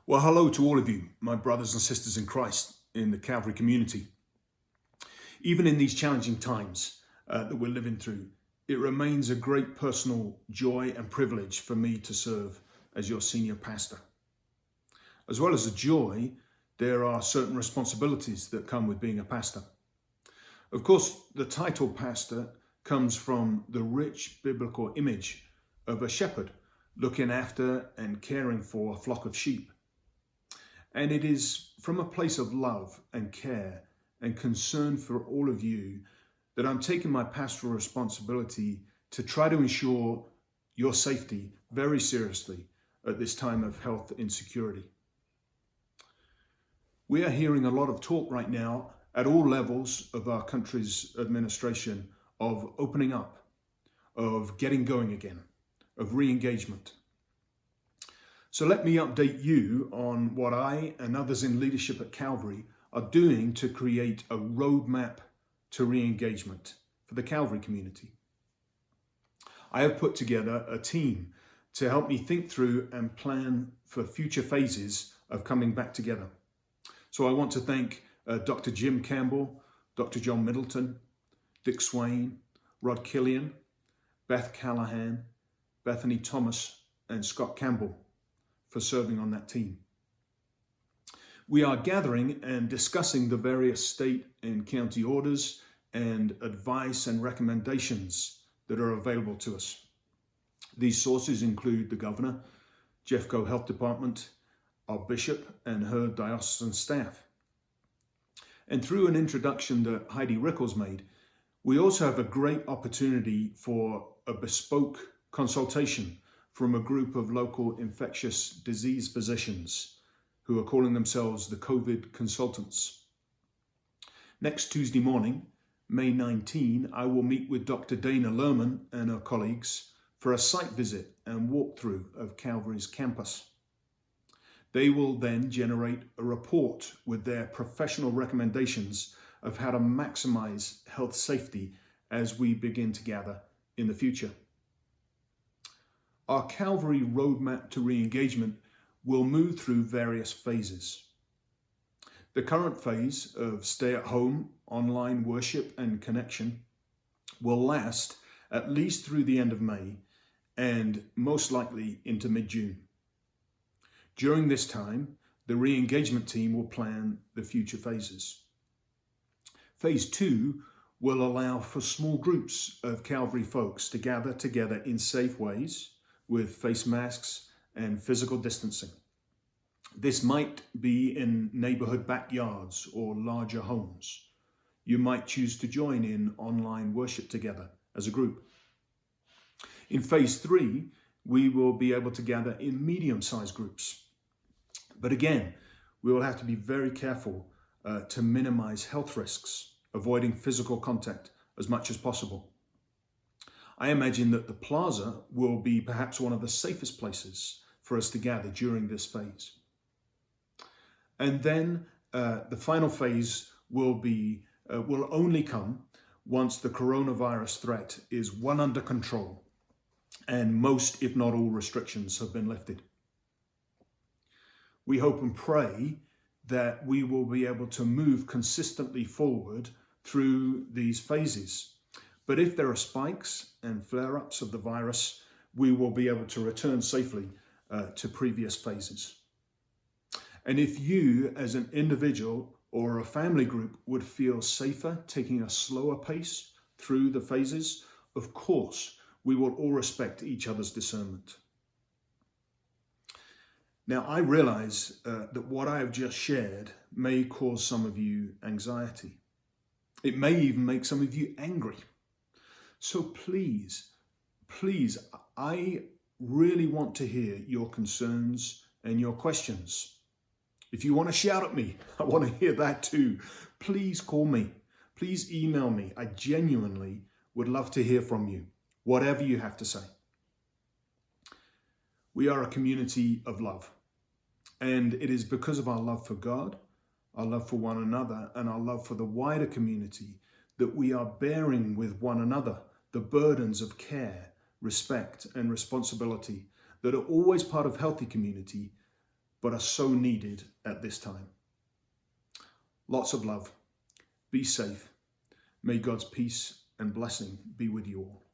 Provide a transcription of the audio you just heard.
Well, hello to all of you, my brothers and sisters in Christ in the Calvary community. Even in these challenging times that we're living through, it remains a great personal joy and privilege for me to serve as your senior pastor. As well as the joy, there are certain responsibilities that come with being a pastor. Of course, the title pastor comes from the rich biblical image of a shepherd looking after and caring for a flock of sheep. And it is from a place of love and care and concern for all of you that I'm taking my pastoral responsibility to try to ensure your safety very seriously at this time of health insecurity. We are hearing a lot of talk right now at all levels of our country's administration of opening up, of getting going again, of re-engagement. So let me update you on what I and others in leadership at Calvary are doing to create a roadmap to re-engagement for the Calvary community. I have put together a team to help me think through and plan for future phases of coming back together. So I want to thank Dr. Jim Campbell, Dr. John Middleton, Dick Swain, Rod Killian, Beth Callahan, Bethany Thomas, and Scott Campbell for serving on that team. We are gathering and discussing the various state and county orders and advice and recommendations that are available to us. These sources include the governor, Jeffco Health Department, our bishop and her diocesan staff. And through an introduction that Heidi Rickles made, we also have a great opportunity for a bespoke consultation from a group of local infectious disease physicians who are calling themselves the COVID consultants. Next Tuesday morning, May 19, I will meet with Dr. Dana Lerman and her colleagues for a site visit and walkthrough of Calvary's campus. They will then generate a report with their professional recommendations of how to maximize health safety as we begin to gather in the future. Our Calvary roadmap to re-engagement will move through various phases. The current phase of stay-at-home, online worship and connection will last at least through the end of May and most likely into mid-June. During this time, the re-engagement team will plan the future phases. Phase 2 will allow for small groups of Calvary folks to gather together in safe ways with face masks and physical distancing. This might be in neighborhood backyards or larger homes. You might choose to join in online worship together as a group. In phase 3, we will be able to gather in medium-sized groups. But again, we will have to be very careful to minimize health risks, avoiding physical contact as much as possible. I imagine that the plaza will be perhaps one of the safest places for us to gather during this phase. And then the final phase will only come once the coronavirus threat is well under control and most, if not all, restrictions have been lifted. We hope and pray that we will be able to move consistently forward through these phases. But if there are spikes and flare-ups of the virus, we will be able to return safely to previous phases. And if you, as an individual or a family group, would feel safer taking a slower pace through the phases, of course, we will all respect each other's discernment. Now, I realize that what I have just shared may cause some of you anxiety. It may even make some of you angry. So please, I really want to hear your concerns and your questions. If you want to shout at me, I want to hear that too. Please call me. Please email me. I genuinely would love to hear from you, whatever you have to say. We are a community of love, and it is because of our love for God, our love for one another, and our love for the wider community that we are bearing with one another the burdens of care, respect, and responsibility that are always part of healthy community, but are so needed at this time. Lots of love. Be safe. May God's peace and blessing be with you all.